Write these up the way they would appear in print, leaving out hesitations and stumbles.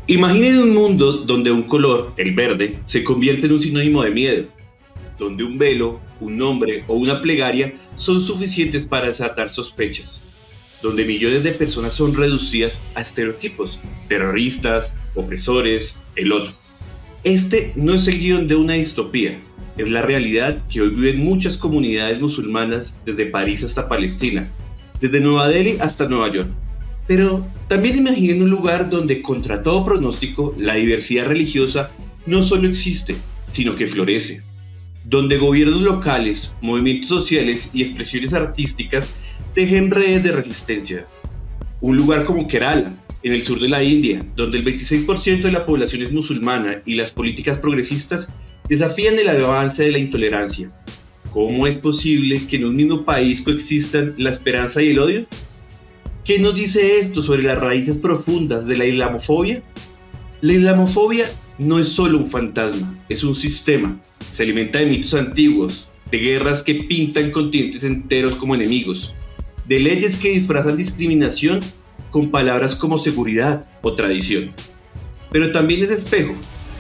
Imaginen un mundo donde un color, el verde, se convierte en un sinónimo de miedo, donde un velo, un nombre o una plegaria son suficientes para desatar sospechas, donde millones de personas son reducidas a estereotipos, terroristas, opresores, el otro. Este no es el guión de una distopía, es la realidad que hoy viven muchas comunidades musulmanas desde París hasta Palestina, desde Nueva Delhi hasta Nueva York. Pero también imaginen un lugar donde, contra todo pronóstico, la diversidad religiosa no solo existe, sino que florece. Donde gobiernos locales, movimientos sociales y expresiones artísticas tejen redes de resistencia. Un lugar como Kerala, en el sur de la India, donde el 26% de la población es musulmana y las políticas progresistas desafían el avance de la intolerancia. ¿Cómo es posible que en un mismo país coexistan la esperanza y el odio? ¿Qué nos dice esto sobre las raíces profundas de la islamofobia? La islamofobia no es solo un fantasma, es un sistema. Se alimenta de mitos antiguos, de guerras que pintan continentes enteros como enemigos, de leyes que disfrazan discriminación con palabras como seguridad o tradición. Pero también es espejo.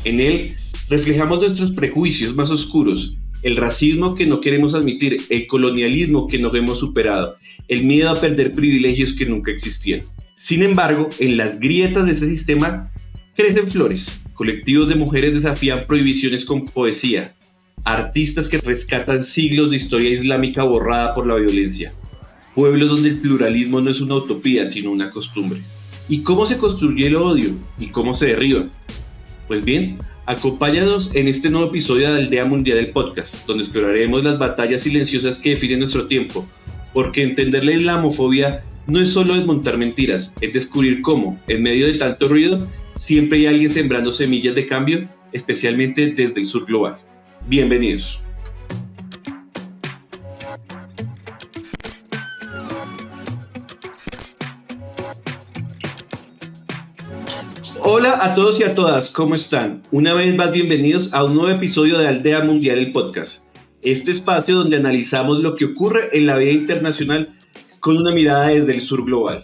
En él reflejamos nuestros prejuicios más oscuros, el racismo que no queremos admitir, el colonialismo que no hemos superado, el miedo a perder privilegios que nunca existían. Sin embargo, en las grietas de ese sistema crecen flores, colectivos de mujeres desafían prohibiciones con poesía, artistas que rescatan siglos de historia islámica borrada por la violencia, pueblos donde el pluralismo no es una utopía, sino una costumbre. ¿Y cómo se construye el odio? ¿Y cómo se derriba? Pues bien, acompáñanos en este nuevo episodio de Aldea Mundial del Podcast, donde exploraremos las batallas silenciosas que definen nuestro tiempo, porque entender la islamofobia no es solo desmontar mentiras, es descubrir cómo, en medio de tanto ruido, siempre hay alguien sembrando semillas de cambio, especialmente desde el sur global. Bienvenidos. Hola a todos y a todas, ¿cómo están? Una vez más bienvenidos a un nuevo episodio de Aldea Mundial el Podcast. Este espacio donde analizamos lo que ocurre en la vida internacional con una mirada desde el sur global.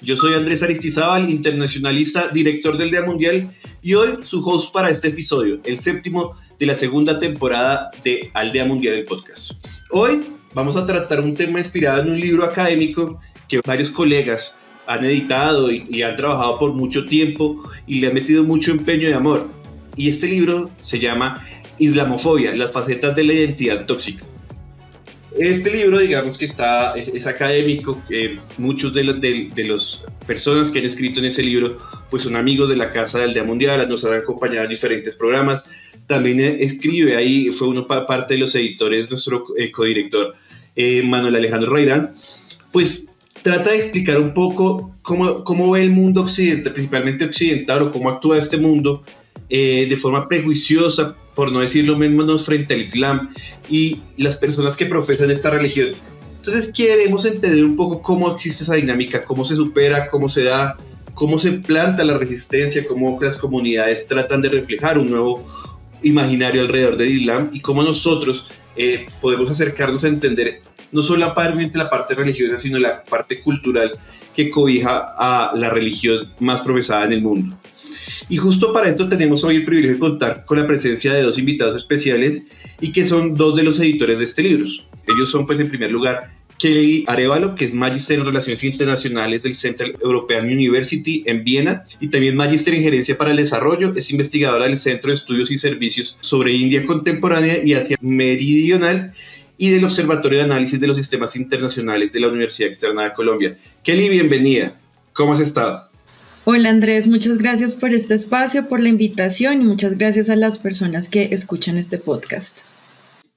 Yo soy Andrés Aristizábal, internacionalista, director de Aldea Mundial, y hoy su host para este episodio, el séptimo de la segunda temporada de Aldea Mundial el Podcast. Hoy vamos a tratar un tema inspirado en un libro académico que varios colegas han editado y han trabajado por mucho tiempo y le han metido mucho empeño y amor. Y este libro se llama Islamofobia, las facetas de la identidad tóxica. Este libro, digamos que es académico, muchos de las personas que han escrito en ese libro pues son amigos de la Casa de Aldea Mundial, nos han acompañado en diferentes programas. También escribe ahí, fue parte de los editores, nuestro codirector Manuel Alejandro Reirán, pues trata de explicar un poco cómo ve el mundo occidental, principalmente occidental, o cómo actúa este mundo de forma prejuiciosa, por no decir lo menos, frente al Islam y las personas que profesan esta religión. Entonces queremos entender un poco cómo existe esa dinámica, cómo se supera, cómo se da, cómo se planta la resistencia, cómo las comunidades tratan de reflejar un nuevo imaginario alrededor del Islam y cómo nosotros podemos acercarnos a entender no solamente la parte religiosa, sino la parte cultural que cobija a la religión más profesada en el mundo. Y justo para esto tenemos hoy el privilegio de contar con la presencia de dos invitados especiales y que son dos de los editores de este libro. Ellos son, pues, en primer lugar, Kelly Arévalo, que es Magíster en Relaciones Internacionales del Central European University en Viena y también Magíster en Gerencia para el Desarrollo, es investigadora del Centro de Estudios y Servicios sobre India Contemporánea y Asia Meridional y del Observatorio de Análisis de los Sistemas Internacionales de la Universidad Externa de Colombia. Kelly, bienvenida. ¿Cómo has estado? Hola Andrés, muchas gracias por este espacio, por la invitación y muchas gracias a las personas que escuchan este podcast.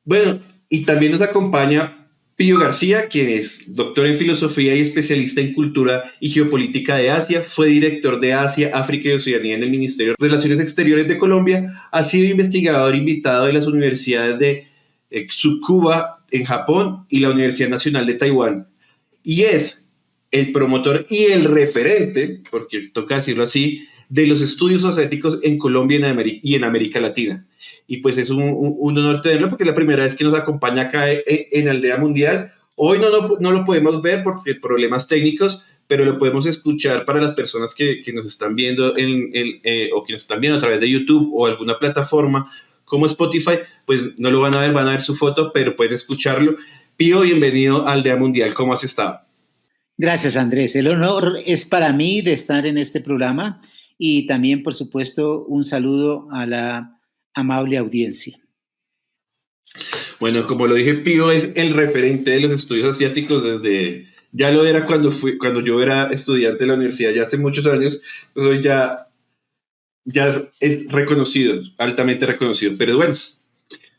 Bueno, y también nos acompaña Pío García, quien es doctor en filosofía y especialista en cultura y geopolítica de Asia, fue director de Asia, África y Oceanía en el Ministerio de Relaciones Exteriores de Colombia, ha sido investigador invitado de las universidades de Tsukuba en Japón y la Universidad Nacional de Taiwán, y es el promotor y el referente, porque toca decirlo así, de los estudios ascéticos en Colombia y en América Latina. Y pues es un honor tenerlo porque es la primera vez que nos acompaña acá en Aldea Mundial. Hoy no lo podemos ver porque problemas técnicos, pero lo podemos escuchar para las personas que nos están viendo o que nos están viendo a través de YouTube o alguna plataforma como Spotify, pues no lo van a ver su foto, pero pueden escucharlo. Pío, bienvenido a Aldea Mundial, ¿cómo has estado? Gracias, Andrés. El honor es para mí de estar en este programa y también, por supuesto, un saludo a la amable audiencia. Bueno, como lo dije, Pío es el referente de los estudios asiáticos ya lo era cuando yo era estudiante de la universidad, ya hace muchos años, entonces ya es reconocido, altamente reconocido. Pero bueno,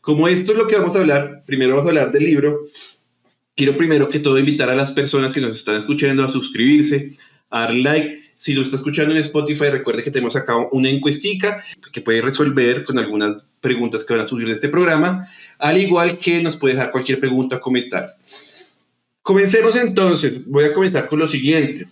como esto es lo que vamos a hablar, primero vamos a hablar del libro. Quiero primero que todo invitar a las personas que nos están escuchando a suscribirse, a dar like. Si lo está escuchando en Spotify, recuerde que tenemos acá una encuestica que puede resolver con algunas preguntas que van a subir de este programa, al igual que nos puede dejar cualquier pregunta o comentario. Comencemos entonces. Voy a comenzar con lo siguiente.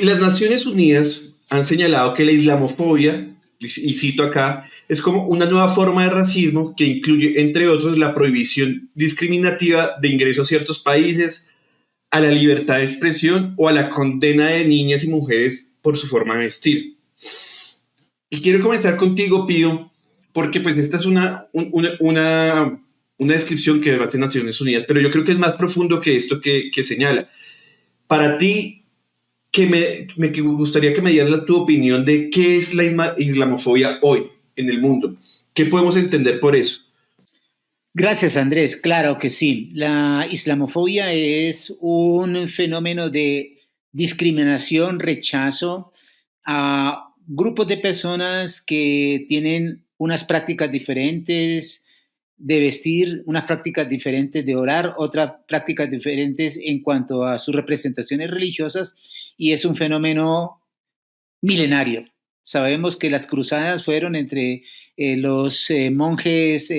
Las Naciones Unidas han señalado que la islamofobia, y cito acá, es como una nueva forma de racismo que incluye, entre otros, la prohibición discriminativa de ingreso a ciertos países, a la libertad de expresión o a la condena de niñas y mujeres por su forma de vestir. Y quiero comenzar contigo, Pío, porque pues esta es una descripción que debate Naciones Unidas, pero yo creo que es más profundo que esto que señala. Para ti, me gustaría que me dieras tu opinión de qué es la islamofobia hoy en el mundo. ¿Qué podemos entender por eso? Gracias, Andrés. Claro que sí. La islamofobia es un fenómeno de discriminación, rechazo a grupos de personas que tienen unas prácticas diferentes de vestir, unas prácticas diferentes de orar, otras prácticas diferentes en cuanto a sus representaciones religiosas, y es un fenómeno milenario. Sabemos que las cruzadas fueron entre los monjes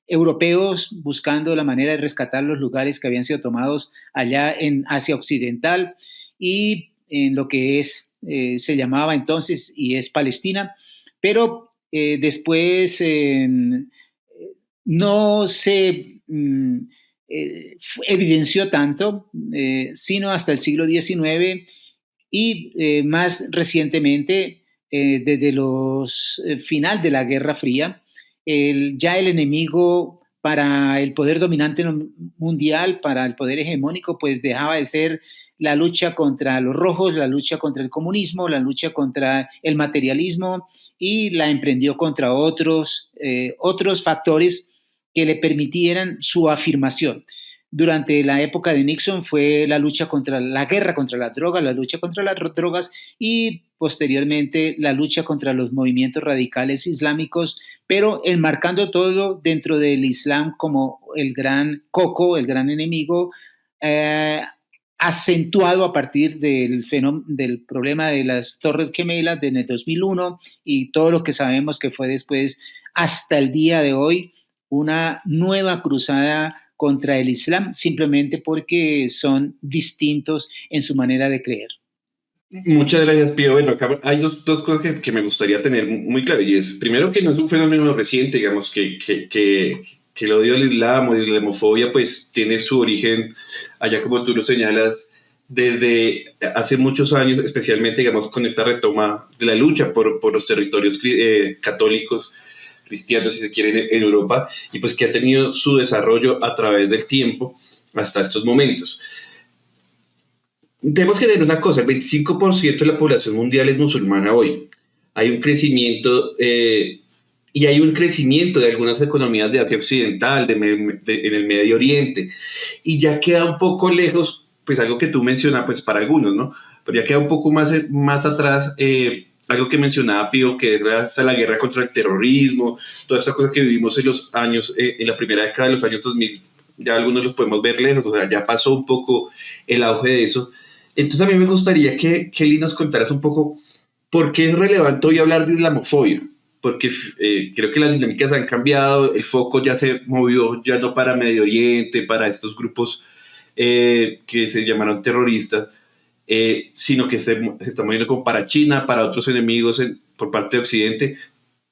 europeos buscando la manera de rescatar los lugares que habían sido tomados allá en Asia Occidental y en lo que se llamaba entonces y es Palestina, pero después no se evidenció tanto, sino hasta el siglo XIX y más recientemente, desde los final de la Guerra Fría, ya el enemigo para el poder dominante mundial, para el poder hegemónico, pues dejaba de ser la lucha contra los rojos, la lucha contra el comunismo, la lucha contra el materialismo, y la emprendió contra otros factores que le permitieran su afirmación. Durante la época de Nixon fue la guerra contra las drogas y posteriormente la lucha contra los movimientos radicales islámicos, pero enmarcando todo dentro del Islam como el gran coco, el gran enemigo, acentuado a partir del problema de las Torres Gemelas en el 2001 y todo lo que sabemos que fue después hasta el día de hoy, una nueva cruzada contra el Islam, simplemente porque son distintos en su manera de creer. Muchas gracias, Pío. Bueno, acá hay dos cosas que me gustaría tener muy claro, y es, primero, que no es un fenómeno reciente, digamos, que el odio al Islam o la islamofobia pues tiene su origen, allá como tú lo señalas, desde hace muchos años, especialmente, digamos, con esta retoma de la lucha por los territorios católicos, cristianos, si se quiere, en Europa, y pues que ha tenido su desarrollo a través del tiempo hasta estos momentos. Tenemos que ver una cosa, el 25% de la población mundial es musulmana hoy. Hay un crecimiento y hay un crecimiento de algunas economías de Asia Occidental, en el Medio Oriente, y ya queda un poco lejos, pues algo que tú mencionas, pues para algunos, ¿no? Pero ya queda un poco más atrás, algo que mencionaba Pío, que es la guerra contra el terrorismo, toda esta cosa que vivimos en los años, en la primera década de los años 2000, ya algunos los podemos ver lejos, o sea, ya pasó un poco el auge de eso. Entonces a mí me gustaría que Kelly nos contaras un poco por qué es relevante hoy hablar de islamofobia, porque creo que las dinámicas han cambiado, el foco ya se movió ya no para Medio Oriente, para estos grupos que se llamaron terroristas, sino que se está moviendo como para China, para otros enemigos por parte de Occidente.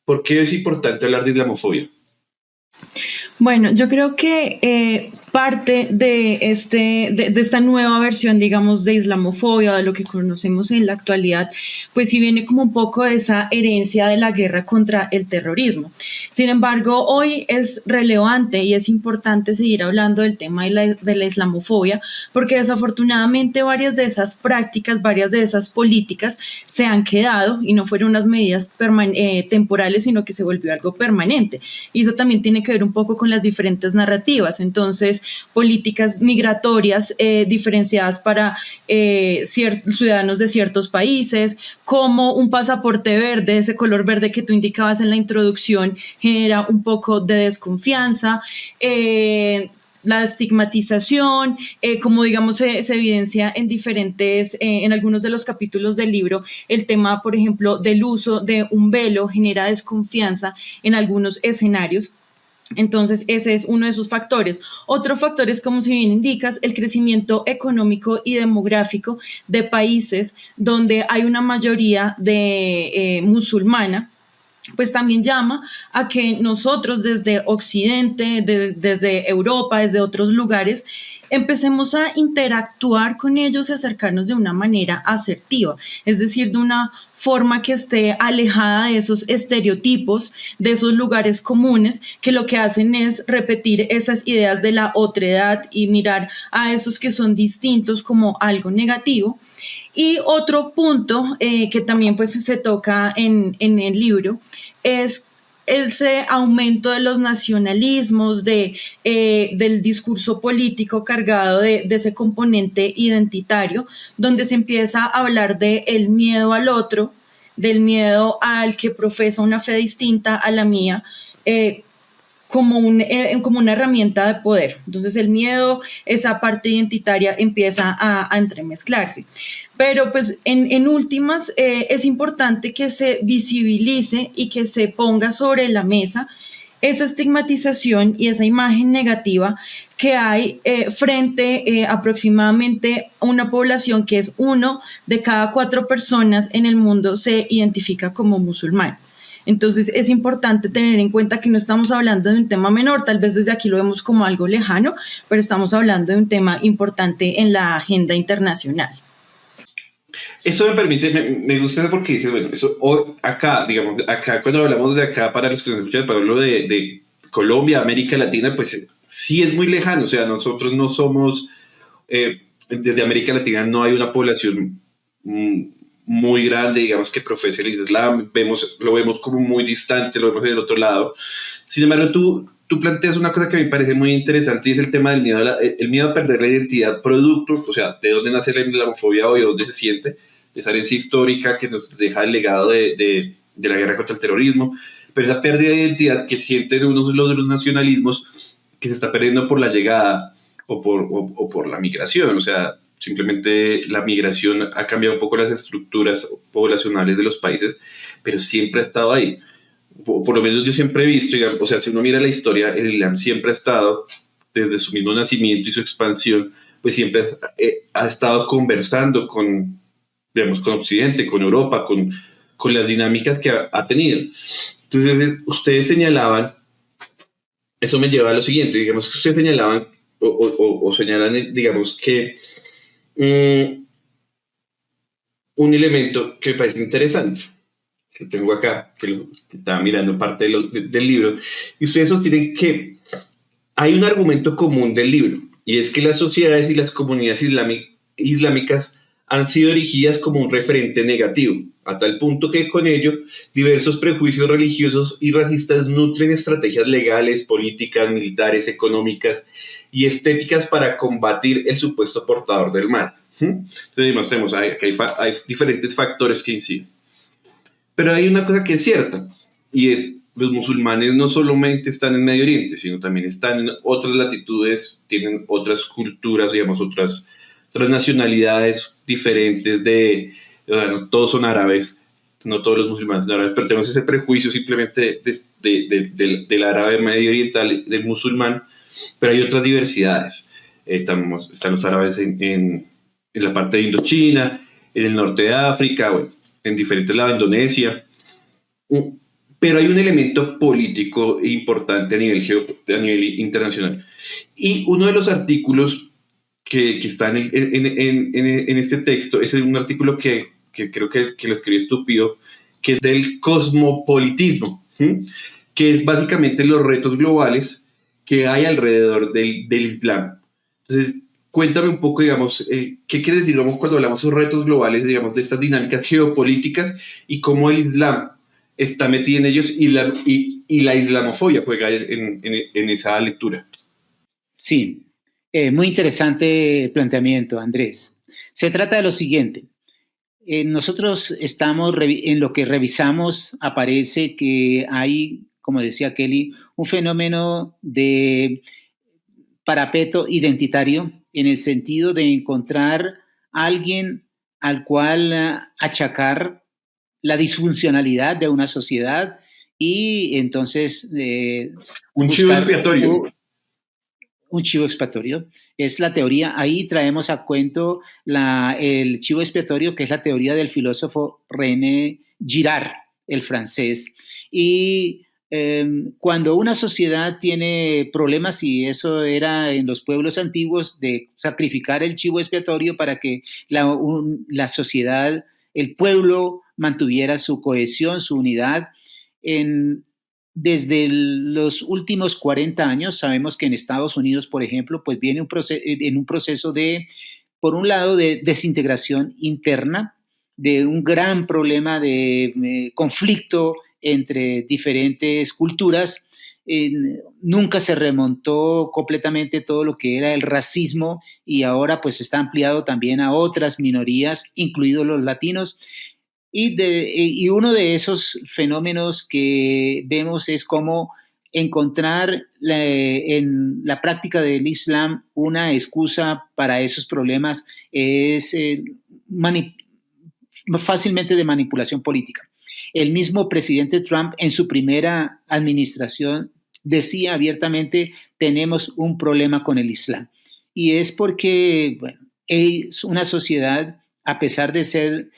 ¿Por qué es importante hablar de islamofobia? Bueno, yo creo que parte de esta nueva versión, digamos, de islamofobia, de lo que conocemos en la actualidad, pues sí viene como un poco de esa herencia de la guerra contra el terrorismo. Sin embargo, hoy es relevante y es importante seguir hablando del tema de la islamofobia, porque desafortunadamente varias de esas prácticas, varias de esas políticas se han quedado y no fueron unas medidas temporales, sino que se volvió algo permanente. Y eso también tiene que ver un poco con las diferentes narrativas. Entonces, políticas migratorias diferenciadas para ciudadanos de ciertos países, como un pasaporte verde, ese color verde que tú indicabas en la introducción, genera un poco de desconfianza. La estigmatización, como digamos se evidencia en diferentes, en algunos de los capítulos del libro, el tema, por ejemplo, del uso de un velo genera desconfianza en algunos escenarios. Entonces, ese es uno de sus factores. Otro factor es, como si bien indicas, el crecimiento económico y demográfico de países donde hay una mayoría de musulmana, pues también llama a que nosotros desde Occidente, desde Europa, desde otros lugares, empecemos a interactuar con ellos y acercarnos de una manera asertiva, es decir, de una forma que esté alejada de esos estereotipos, de esos lugares comunes, que lo que hacen es repetir esas ideas de la otredad y mirar a esos que son distintos como algo negativo. Y otro punto que también pues se toca en el libro es ese aumento de los nacionalismos, del discurso político cargado de ese componente identitario, donde se empieza a hablar del miedo al otro, del miedo al que profesa una fe distinta a la mía, como una herramienta de poder. Entonces el miedo, esa parte identitaria empieza a entremezclarse. Pero pues en últimas es importante que se visibilice y que se ponga sobre la mesa esa estigmatización y esa imagen negativa que hay frente aproximadamente a una población que es 1 de cada 4 personas en el mundo se identifica como musulmán. Entonces es importante tener en cuenta que no estamos hablando de un tema menor, tal vez desde aquí lo vemos como algo lejano, pero estamos hablando de un tema importante en la agenda internacional. Esto me permite, me gusta porque dices, bueno, eso acá, digamos, acá cuando hablamos de acá, para los que nos escuchan, para hablar de Colombia, América Latina, pues sí es muy lejano, o sea, nosotros no somos, desde América Latina no hay una población muy grande, digamos, que profesa el Islam, lo vemos como muy distante, lo vemos del otro lado. Sin embargo, tú planteas una cosa que me parece muy interesante y es el tema del miedo el miedo a perder la identidad producto, o sea, de dónde nace la islamofobia hoy, dónde se siente, esa herencia histórica que nos deja el legado de la guerra contra el terrorismo, pero esa pérdida de identidad que sienten unos de los nacionalismos que se está perdiendo por la llegada o por la migración, o sea, simplemente la migración ha cambiado un poco las estructuras poblacionales de los países, pero siempre ha estado ahí. Por lo menos yo siempre he visto, digamos, o sea, si uno mira la historia, el Islam siempre ha estado, desde su mismo nacimiento y su expansión, pues siempre ha estado conversando digamos, con Occidente, con Europa, con las dinámicas que ha tenido. Entonces, ustedes señalaban, eso me lleva a lo siguiente, digamos que ustedes señalaban o señalan, digamos, que un elemento que me parece interesante, que tengo acá, que estaba mirando parte del libro, y ustedes sostienen que hay un argumento común del libro, y es que las sociedades y las comunidades islámicas han sido erigidas como un referente negativo, a tal punto que con ello diversos prejuicios religiosos y racistas nutren estrategias legales, políticas, militares, económicas y estéticas para combatir el supuesto portador del mal. Entonces demostremos que hay diferentes factores que inciden. Pero hay una cosa que es cierta, y es los musulmanes no solamente están en Medio Oriente, sino también están en otras latitudes, tienen otras culturas, digamos, otras nacionalidades diferentes o sea, no todos son árabes, no todos los musulmanes son árabes, pero tenemos ese prejuicio simplemente del árabe medio oriental, del musulmán, pero hay otras diversidades. Están los árabes en la parte de Indochina, en el norte de África, bueno, en diferentes lados, Indonesia. pero hay un elemento político importante a nivel internacional. Y uno de los artículos que está en este texto es un artículo que creo que lo escribí estúpido, que es del cosmopolitismo, ¿sí? Que es básicamente los retos globales que hay alrededor del Islam. Entonces, cuéntame un poco, digamos, qué quiere decir, digamos, cuando hablamos de retos globales, digamos, de estas dinámicas geopolíticas y cómo el Islam está metido en ellos y la islamofobia juega en esa lectura. Sí, muy interesante planteamiento, Andrés. Se trata de lo siguiente. Nosotros estamos, en lo que revisamos, aparece que hay, como decía Kelly, un fenómeno de parapeto identitario en el sentido de encontrar a alguien al cual achacar la disfuncionalidad de una sociedad y entonces un chivo expiatorio. Un chivo expiatorio. Es la teoría, ahí traemos a cuento el chivo expiatorio, que es la teoría del filósofo René Girard, el francés. Y cuando una sociedad tiene problemas, y eso era en los pueblos antiguos, de sacrificar el chivo expiatorio para que la sociedad, el pueblo, mantuviera su cohesión, su unidad. Desde los últimos 40 años, sabemos que en Estados Unidos, por ejemplo, pues viene en un proceso de, por un lado, de desintegración interna, de un gran problema de conflicto entre diferentes culturas. Nunca se remontó completamente todo lo que era el racismo y ahora pues está ampliado también a otras minorías, incluidos los latinos. Y uno de esos fenómenos que vemos es cómo encontrar en la práctica del Islam una excusa para esos problemas es fácilmente de manipulación política. El mismo presidente Trump en su primera administración decía abiertamente: tenemos un problema con el Islam. Y es porque, bueno, es una sociedad, a pesar de ser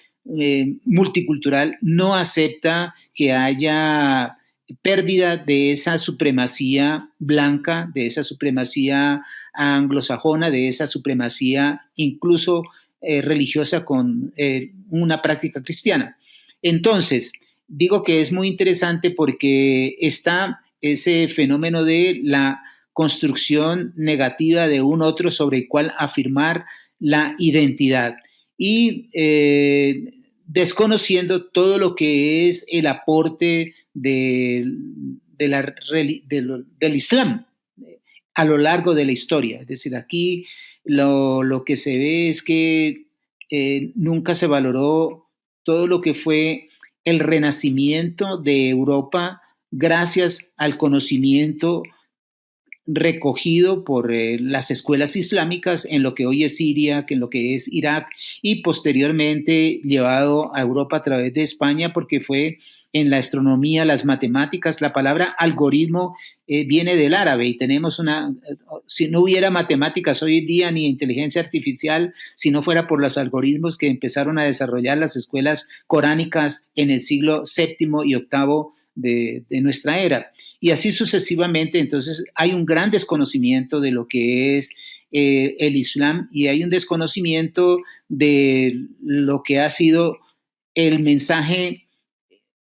multicultural, no acepta que haya pérdida de esa supremacía blanca, de esa supremacía anglosajona, de esa supremacía incluso religiosa con una práctica cristiana. Entonces, digo que es muy interesante porque está ese fenómeno de la construcción negativa de un otro sobre el cual afirmar la identidad y desconociendo todo lo que es el aporte del Islam a lo largo de la historia. Es decir, aquí lo que se ve es que nunca se valoró todo lo que fue el renacimiento de Europa gracias al conocimiento recogido por las escuelas islámicas en lo que hoy es Siria, en lo que es Irak, y posteriormente llevado a Europa a través de España, porque fue en la astronomía, las matemáticas. La palabra algoritmo viene del árabe, y tenemos si no hubiera matemáticas hoy en día ni inteligencia artificial, si no fuera por los algoritmos que empezaron a desarrollar las escuelas coránicas en el siglo VII y VIII de nuestra era. Y así sucesivamente. Entonces hay un gran desconocimiento de lo que es el Islam, y hay un desconocimiento de lo que ha sido el mensaje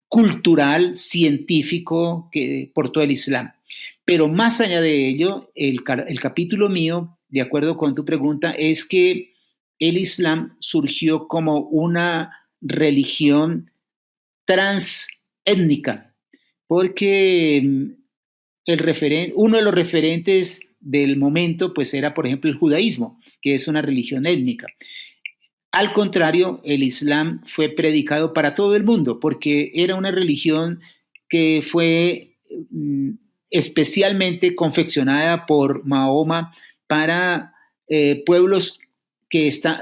cultural, científico que portó el Islam. Pero más allá de ello, el capítulo mío, de acuerdo con tu pregunta, es que el Islam surgió como una religión transétnica, porque uno de los referentes del momento pues era, por ejemplo, el judaísmo, que es una religión étnica. Al contrario, el Islam fue predicado para todo el mundo, porque era una religión que fue especialmente confeccionada por Mahoma para pueblos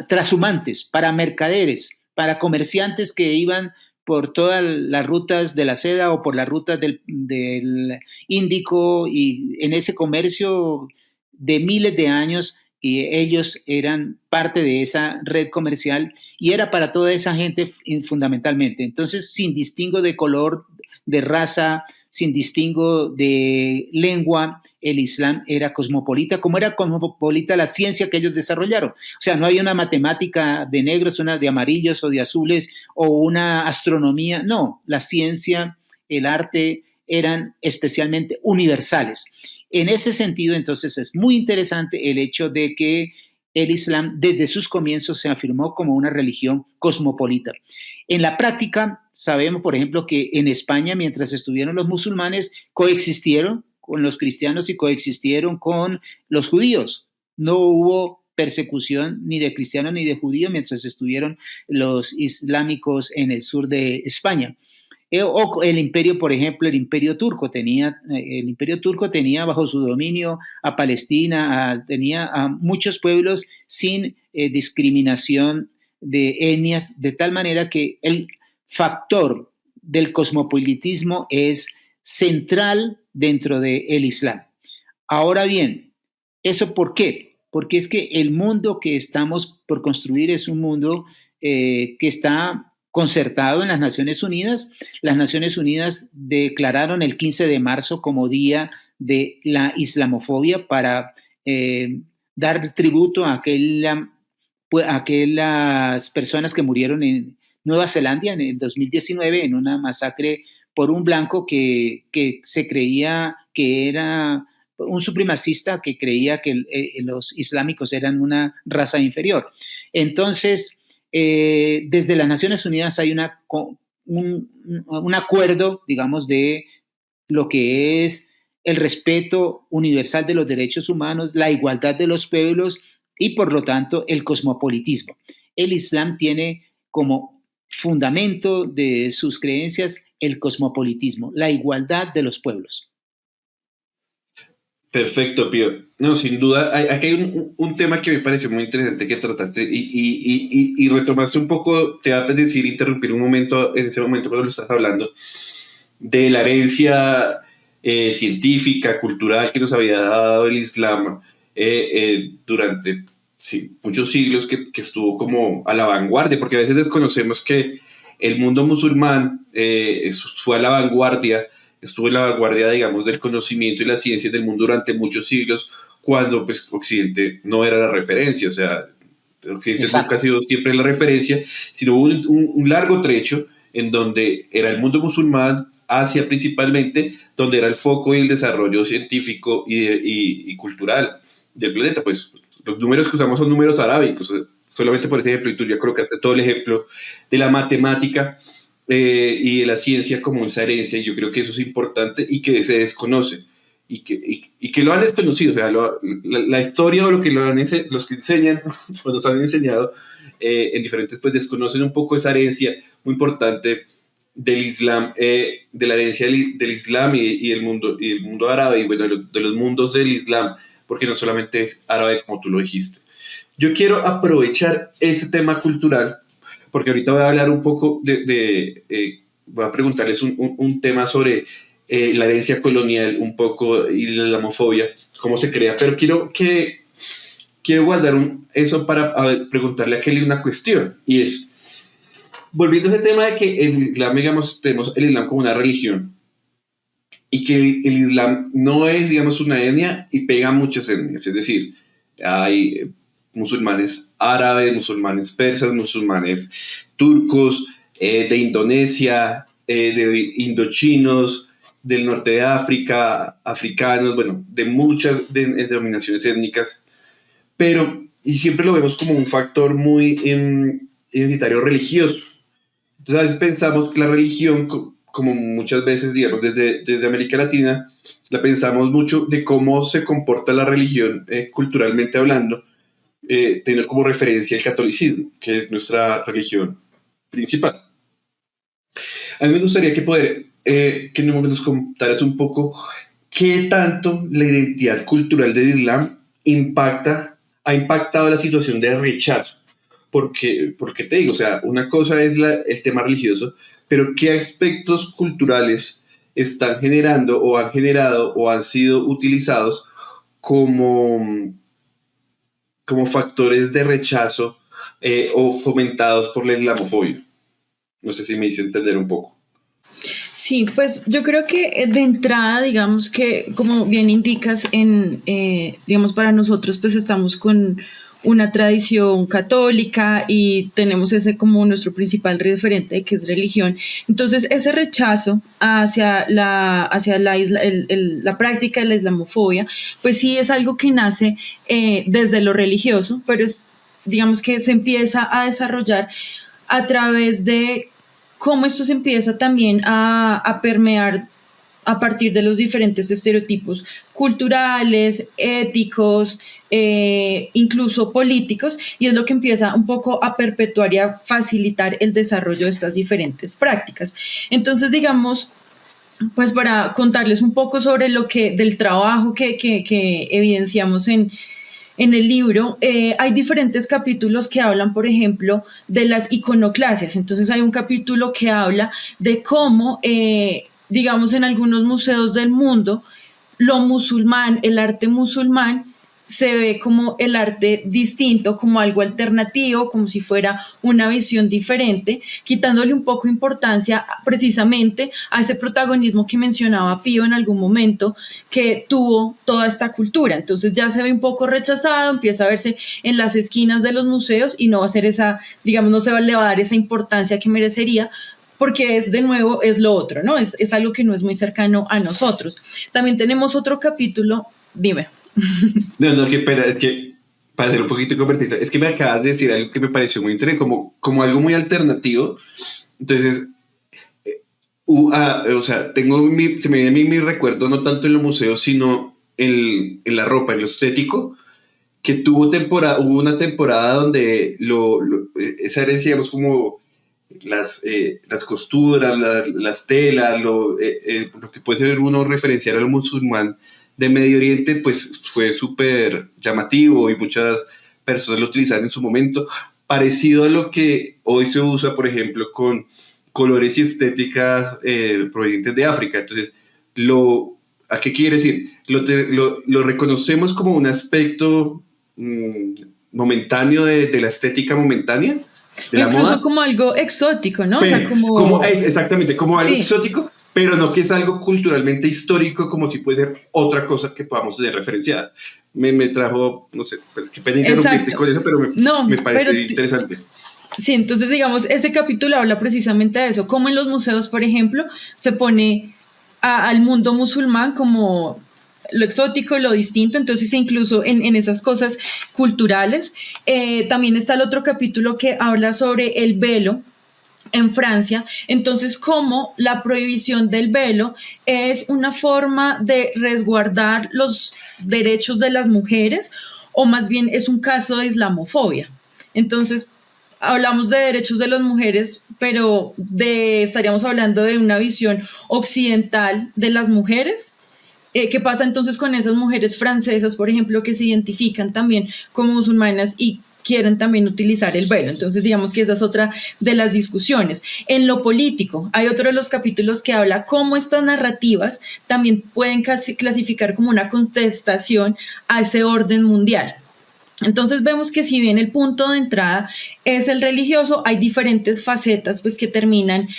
trashumantes, para mercaderes, para comerciantes que iban por todas las rutas de la seda o por las rutas del Índico, y en ese comercio de miles de años, y ellos eran parte de esa red comercial, y era para toda esa gente fundamentalmente. Entonces, sin distingo de color, de raza, sin distingo de lengua, el Islam era cosmopolita, como era cosmopolita la ciencia que ellos desarrollaron. O sea, no había una matemática de negros, una de amarillos o de azules, o una astronomía. No, la ciencia, el arte eran especialmente universales. En ese sentido, entonces, es muy interesante el hecho de que el Islam desde sus comienzos se afirmó como una religión cosmopolita. En la práctica, sabemos, por ejemplo, que en España, mientras estuvieron los musulmanes, coexistieron con los cristianos y coexistieron con los judíos. No hubo persecución ni de cristianos ni de judíos mientras estuvieron los islámicos en el sur de España. O el imperio, por ejemplo, el imperio turco tenía bajo su dominio a Palestina, tenía a muchos pueblos sin discriminación de etnias, de tal manera que el factor del cosmopolitismo es central dentro del Islam. Ahora bien, ¿eso por qué? Porque es que el mundo que estamos por construir es un mundo que está concertado en las Naciones Unidas. Las Naciones Unidas declararon el 15 de marzo como Día de la Islamofobia para dar tributo a aquellas personas que murieron en Nueva Zelanda en el 2019 en una masacre por un blanco que se creía que era un supremacista, que creía que los islámicos eran una raza inferior. Entonces, desde las Naciones Unidas hay un acuerdo, digamos, de lo que es el respeto universal de los derechos humanos, la igualdad de los pueblos y, por lo tanto, el cosmopolitismo. El Islam tiene como fundamento de sus creencias el cosmopolitismo, la igualdad de los pueblos. Perfecto, Pío. No, sin duda, aquí hay un tema que me pareció muy interesante que trataste y retomaste un poco, te va a decir, interrumpir un momento, en ese momento cuando lo estás hablando, de la herencia científica, cultural que nos había dado el Islam durante muchos siglos, que estuvo como a la vanguardia, porque a veces desconocemos que el mundo musulmán fue a la vanguardia, estuvo en la vanguardia, digamos, del conocimiento y la ciencia del mundo durante muchos siglos, cuando pues Occidente no era la referencia, o sea, Occidente nunca ha sido siempre la referencia, sino hubo un largo trecho en donde era el mundo musulmán, Asia principalmente, donde era el foco y el desarrollo científico y cultural del planeta. Pues los números que usamos son números arábicos, solamente por ese ejemplo, y tú ya colocaste todo el ejemplo de la matemática, y de la ciencia como esa herencia, y yo creo que eso es importante y que se desconoce y que lo han desconocido, o sea, la historia o lo que los que enseñan o nos han enseñado en diferentes, pues desconocen un poco esa herencia muy importante del Islam, de la herencia del Islam y el mundo árabe, y bueno, de los mundos del Islam, porque no solamente es árabe como tú lo dijiste. Yo quiero aprovechar ese tema cultural porque ahorita voy a hablar un poco voy a preguntarles un tema sobre la herencia colonial un poco y la islamofobia, cómo se crea, pero quiero guardar eso para preguntarle a Kelly una cuestión, y es, volviendo a ese tema de que el Islam, digamos, tenemos el Islam como una religión, y que el Islam no es, digamos, una etnia y pega muchas etnias, es decir, hay musulmanes árabes, musulmanes persas, musulmanes turcos, de Indonesia, de indochinos, del norte de África, africanos, bueno, de muchas denominaciones étnicas, pero, y siempre lo vemos como un factor muy identitario religioso. Entonces a veces pensamos que la religión, como muchas veces, digamos, desde América Latina, la pensamos mucho de cómo se comporta la religión culturalmente hablando, tener como referencia el catolicismo, que es nuestra religión principal. A mí me gustaría que nos contaras un poco qué tanto la identidad cultural del Islam ha impactado la situación de rechazo. Porque te digo, o sea, una cosa es el tema religioso, pero qué aspectos culturales están generando o han generado o han sido utilizados como factores de rechazo o fomentados por la islamofobia. No sé si me hice entender un poco. Sí, pues yo creo que de entrada, digamos que, como bien indicas, digamos, para nosotros, pues estamos con una tradición católica y tenemos ese como nuestro principal referente, que es religión. Entonces, ese rechazo hacia la práctica de la islamofobia, pues sí es algo que nace desde lo religioso, pero digamos que se empieza a desarrollar a través de cómo esto se empieza también a permear a partir de los diferentes estereotipos culturales, éticos, incluso políticos, y es lo que empieza un poco a perpetuar y a facilitar el desarrollo de estas diferentes prácticas. Entonces, digamos, pues para contarles un poco sobre del trabajo que evidenciamos en el libro, hay diferentes capítulos que hablan, por ejemplo, de las iconoclasias. Entonces hay un capítulo que habla de cómo, digamos, en algunos museos del mundo, lo musulmán, el arte musulmán, se ve como el arte distinto, como algo alternativo, como si fuera una visión diferente, quitándole un poco de importancia precisamente a ese protagonismo que mencionaba Pío en algún momento, que tuvo toda esta cultura. Entonces ya se ve un poco rechazado, empieza a verse en las esquinas de los museos y no va a ser digamos, no le va a dar esa importancia que merecería, porque de nuevo, es lo otro, ¿no? Es algo que no es muy cercano a nosotros. También tenemos otro capítulo, dime. No, que espera, es que para hacer un poquito convertido, es que me acabas de decir algo que me pareció muy interesante, como algo muy alternativo. Entonces, o sea, se me viene a mí mi recuerdo no tanto en los museos, sino en la ropa, en lo estético, que hubo una temporada donde esa herencia, digamos, como las costuras, las telas, lo que puede ser uno referenciar al musulmán de Medio Oriente, pues fue súper llamativo y muchas personas lo utilizaron en su momento, parecido a lo que hoy se usa, por ejemplo, con colores y estéticas provenientes de África. Entonces, ¿a qué quiere decir? Lo reconocemos como un aspecto momentáneo de la estética momentánea, de la incluso moda, como algo exótico, ¿no? pero, o sea, como... exactamente, como algo Sí. exótico, pero no que es algo culturalmente histórico, como si puede ser otra cosa que podamos tener referenciada. Me trajo, no sé, pues qué pena interrumpirte con eso, pero me parece interesante. Sí, entonces digamos, este capítulo habla precisamente de eso, cómo en los museos, por ejemplo, se pone al mundo musulmán como lo exótico, lo distinto, entonces incluso en esas cosas culturales. También está el otro capítulo que habla sobre el velo en Francia, entonces cómo la prohibición del velo es una forma de resguardar los derechos de las mujeres, o más bien es un caso de islamofobia. Entonces, hablamos de derechos de las mujeres, pero estaríamos hablando de una visión occidental de las mujeres. ¿Qué pasa entonces con esas mujeres francesas, por ejemplo, que se identifican también como musulmanas y quieren también utilizar el velo? Entonces, digamos que esa es otra de las discusiones. En lo político, hay otro de los capítulos que habla cómo estas narrativas también pueden clasificar como una contestación a ese orden mundial. Entonces vemos que si bien el punto de entrada es el religioso, hay diferentes facetas pues, que terminan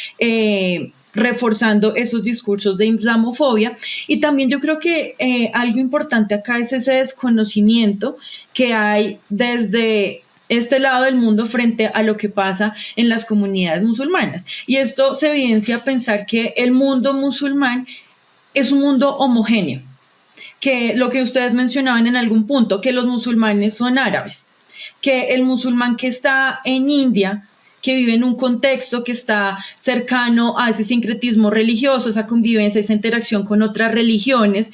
reforzando esos discursos de islamofobia. Y también yo creo que algo importante acá es ese desconocimiento que hay desde este lado del mundo frente a lo que pasa en las comunidades musulmanas. Y esto se evidencia a pensar que el mundo musulmán es un mundo homogéneo, que lo que ustedes mencionaban en algún punto, que los musulmanes son árabes, que el musulmán que está en India, que vive en un contexto que está cercano a ese sincretismo religioso, esa convivencia, esa interacción con otras religiones,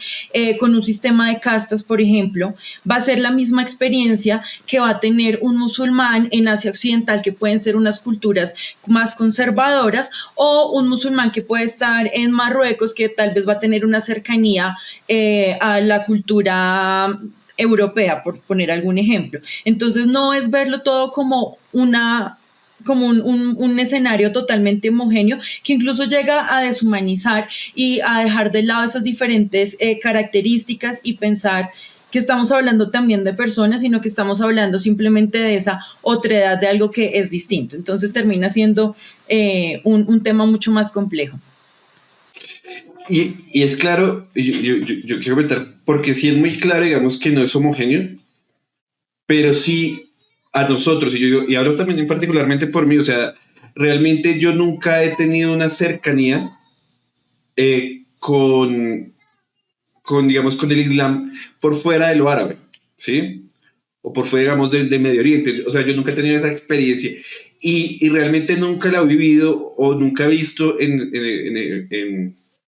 con un sistema de castas, por ejemplo, va a ser la misma experiencia que va a tener un musulmán en Asia Occidental, que pueden ser unas culturas más conservadoras, o un musulmán que puede estar en Marruecos, que tal vez va a tener una cercanía a la cultura europea, por poner algún ejemplo. Entonces no es verlo todo como un escenario totalmente homogéneo, que incluso llega a deshumanizar y a dejar de lado esas diferentes características y pensar que estamos hablando también de personas, sino que estamos hablando simplemente de esa otredad, de algo que es distinto. Entonces termina siendo un tema mucho más complejo. Y es claro, yo quiero comentar, porque sí es muy claro, digamos, que no es homogéneo, pero sí a nosotros, y hablo también particularmente por mí, o sea, realmente yo nunca he tenido una cercanía con, digamos, con el Islam por fuera de lo árabe, ¿sí? O por fuera, digamos, de Medio Oriente. O sea, yo nunca he tenido esa experiencia y realmente nunca la he vivido o nunca he visto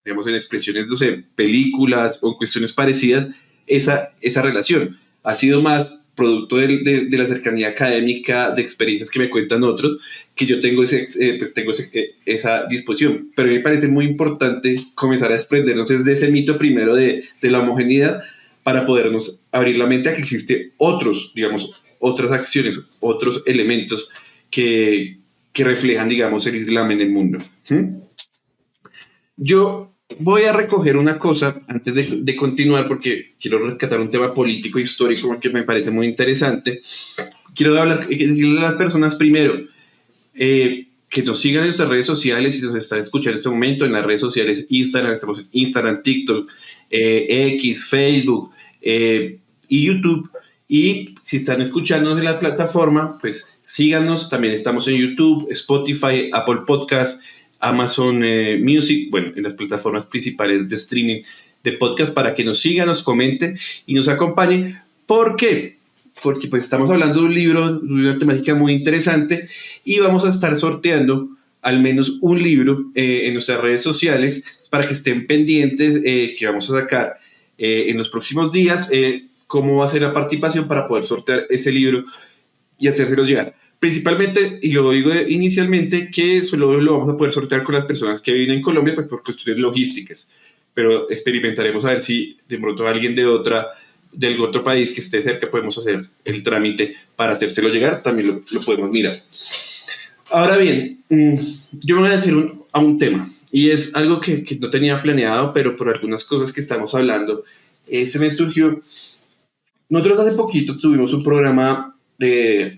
digamos, en expresiones, no sé, películas o cuestiones parecidas, esa relación. Ha sido más producto de la cercanía académica, de experiencias que me cuentan otros, que yo tengo, esa disposición. Pero a mí me parece muy importante comenzar a desprendernos de ese mito primero de la homogeneidad para podernos abrir la mente a que existe otros, digamos, otras acciones, otros elementos que reflejan, digamos, el Islam en el mundo. ¿Sí? Yo voy a recoger una cosa antes de continuar porque quiero rescatar un tema político e histórico que me parece muy interesante. Quiero decirle a las personas primero que nos sigan en nuestras redes sociales, si nos están escuchando en este momento en las redes sociales Instagram, estamos en Instagram, TikTok, X, Facebook y YouTube. Y si están escuchándonos en la plataforma, pues síganos. También estamos en YouTube, Spotify, Apple Podcast, Amazon Music, bueno, en las plataformas principales de streaming de podcast para que nos sigan, nos comenten y nos acompañen. ¿Por qué? Porque pues estamos hablando de un libro, de una temática muy interesante y vamos a estar sorteando al menos un libro en nuestras redes sociales para que estén pendientes que vamos a sacar en los próximos días cómo va a ser la participación para poder sortear ese libro y hacérselo llegar. Principalmente, y lo digo inicialmente, que solo lo vamos a poder sortear con las personas que viven en Colombia, pues por cuestiones logísticas. Pero experimentaremos a ver si de pronto alguien del otro país que esté cerca podemos hacer el trámite para hacérselo llegar, también lo podemos mirar. Ahora bien, yo me voy a decir a un tema, y es algo que no tenía planeado, pero por algunas cosas que estamos hablando, se me surgió. Nosotros hace poquito tuvimos un programa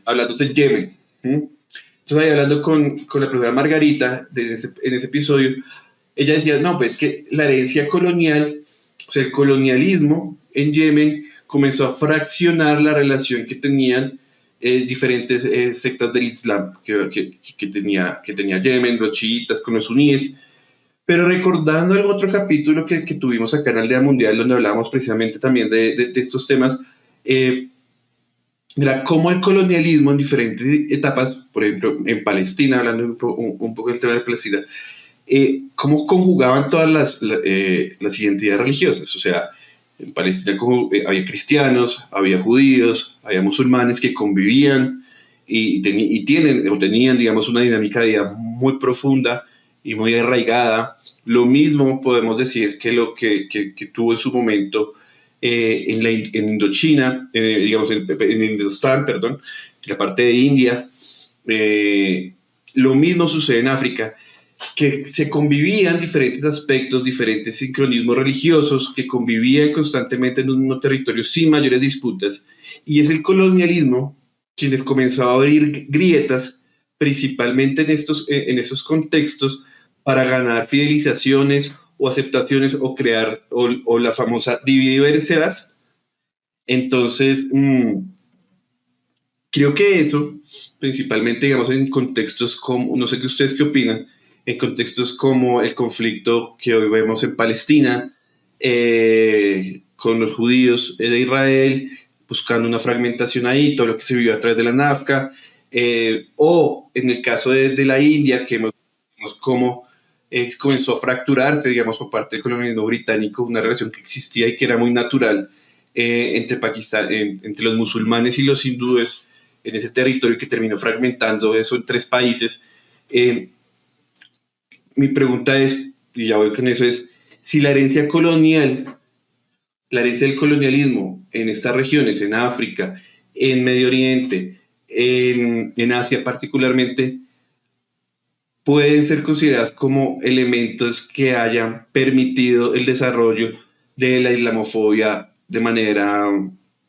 hablando del Yemen. ¿Sí? Entonces, ahí hablando con la profesora Margarita, en ese episodio, ella decía, no, pues que la herencia colonial, o sea, el colonialismo en Yemen comenzó a fraccionar la relación que tenían diferentes sectas del Islam que tenía Yemen, los chiitas con los suníes. Pero recordando algún otro capítulo que tuvimos acá en Aldea Mundial, donde hablábamos precisamente también de estos temas, eh, era cómo el colonialismo en diferentes etapas, por ejemplo, en Palestina, hablando un poco del tema de Palestina, cómo conjugaban todas las identidades religiosas. O sea, en Palestina había cristianos, había judíos, había musulmanes que convivían y tienen o tenían, digamos, una dinámica de vida muy profunda y muy arraigada. Lo mismo podemos decir que lo que tuvo en su momento en Indochina, digamos, en Indostán, perdón, la parte de India. Lo mismo sucede en África, que se convivían diferentes aspectos, diferentes sincronismos religiosos, que convivían constantemente en un mismo territorio sin mayores disputas, y es el colonialismo quien les comenzó a abrir grietas, principalmente en estos contextos, para ganar fidelizaciones o aceptaciones o crear, o la famosa divide y vencerás. Entonces, creo que eso, principalmente, digamos, en contextos como, no sé qué ustedes qué opinan, en contextos como el conflicto que hoy vemos en Palestina, con los judíos de Israel, buscando una fragmentación ahí, todo lo que se vivió a través de la NAFCA, o en el caso de la India, que vemos cómo comenzó a fracturarse, digamos, por parte del colonialismo británico, una relación que existía y que era muy natural entre Pakistán, entre los musulmanes y los hindúes en ese territorio que terminó fragmentando eso en 3 países. Mi pregunta es, y ya voy con eso, es si la herencia colonial, la herencia del colonialismo en estas regiones, en África, en Medio Oriente, en Asia particularmente, pueden ser consideradas como elementos que hayan permitido el desarrollo de la islamofobia de manera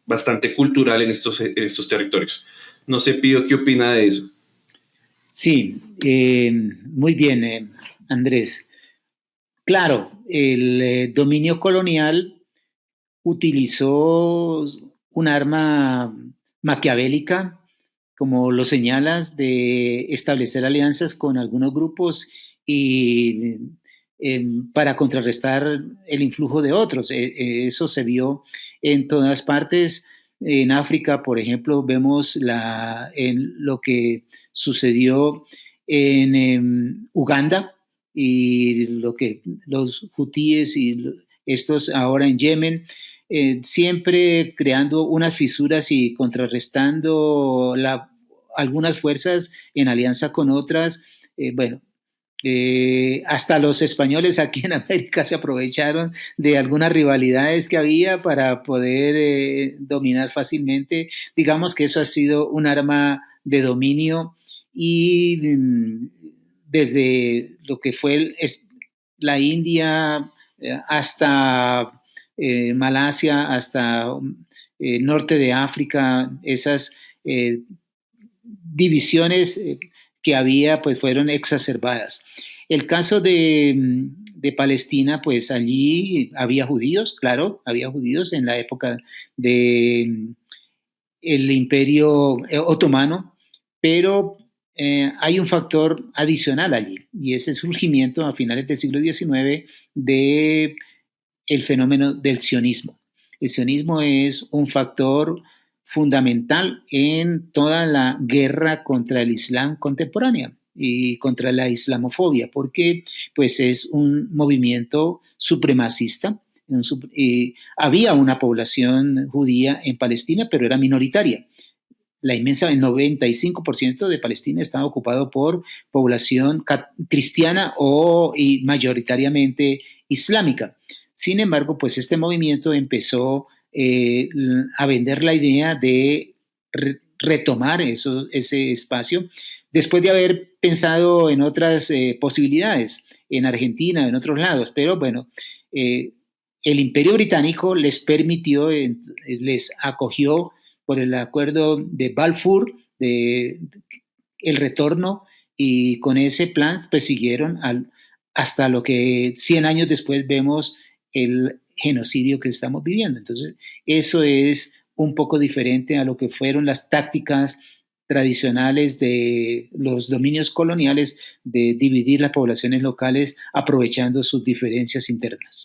bastante cultural en estos territorios. No sé, Pío, ¿qué opina de eso? Sí, muy bien, Andrés. Claro, el dominio colonial utilizó un arma maquiavélica, como lo señalas, de establecer alianzas con algunos grupos y para contrarrestar el influjo de otros. Eso se vio en todas partes. En África, por ejemplo, vemos en lo que sucedió en Uganda y lo que los hutíes y estos ahora en Yemen, siempre creando unas fisuras y contrarrestando algunas fuerzas en alianza con otras. Bueno, hasta los españoles aquí en América se aprovecharon de algunas rivalidades que había para poder dominar fácilmente. Digamos que eso ha sido un arma de dominio y desde lo que fue la India hasta Malasia, hasta norte de África, esas divisiones que había pues fueron exacerbadas. El caso de Palestina, pues allí había judíos, claro, había judíos en la época del Imperio Otomano, pero hay un factor adicional allí, y es el surgimiento a finales del siglo XIX de el fenómeno del sionismo. El sionismo es un factor fundamental en toda la guerra contra el Islam contemporánea y contra la islamofobia, porque pues es un movimiento supremacista. Había una población judía en Palestina, pero era minoritaria. El 95% de Palestina estaba ocupado por población cristiana y mayoritariamente islámica. Sin embargo, pues este movimiento empezó a vender la idea de retomar ese espacio después de haber pensado en otras posibilidades, en Argentina, en otros lados. Pero bueno, el Imperio Británico les permitió, les acogió por el acuerdo de Balfour, el retorno, y con ese plan pues siguieron hasta lo que 100 años después vemos el genocidio que estamos viviendo. Entonces, eso es un poco diferente a lo que fueron las tácticas tradicionales de los dominios coloniales de dividir las poblaciones locales aprovechando sus diferencias internas.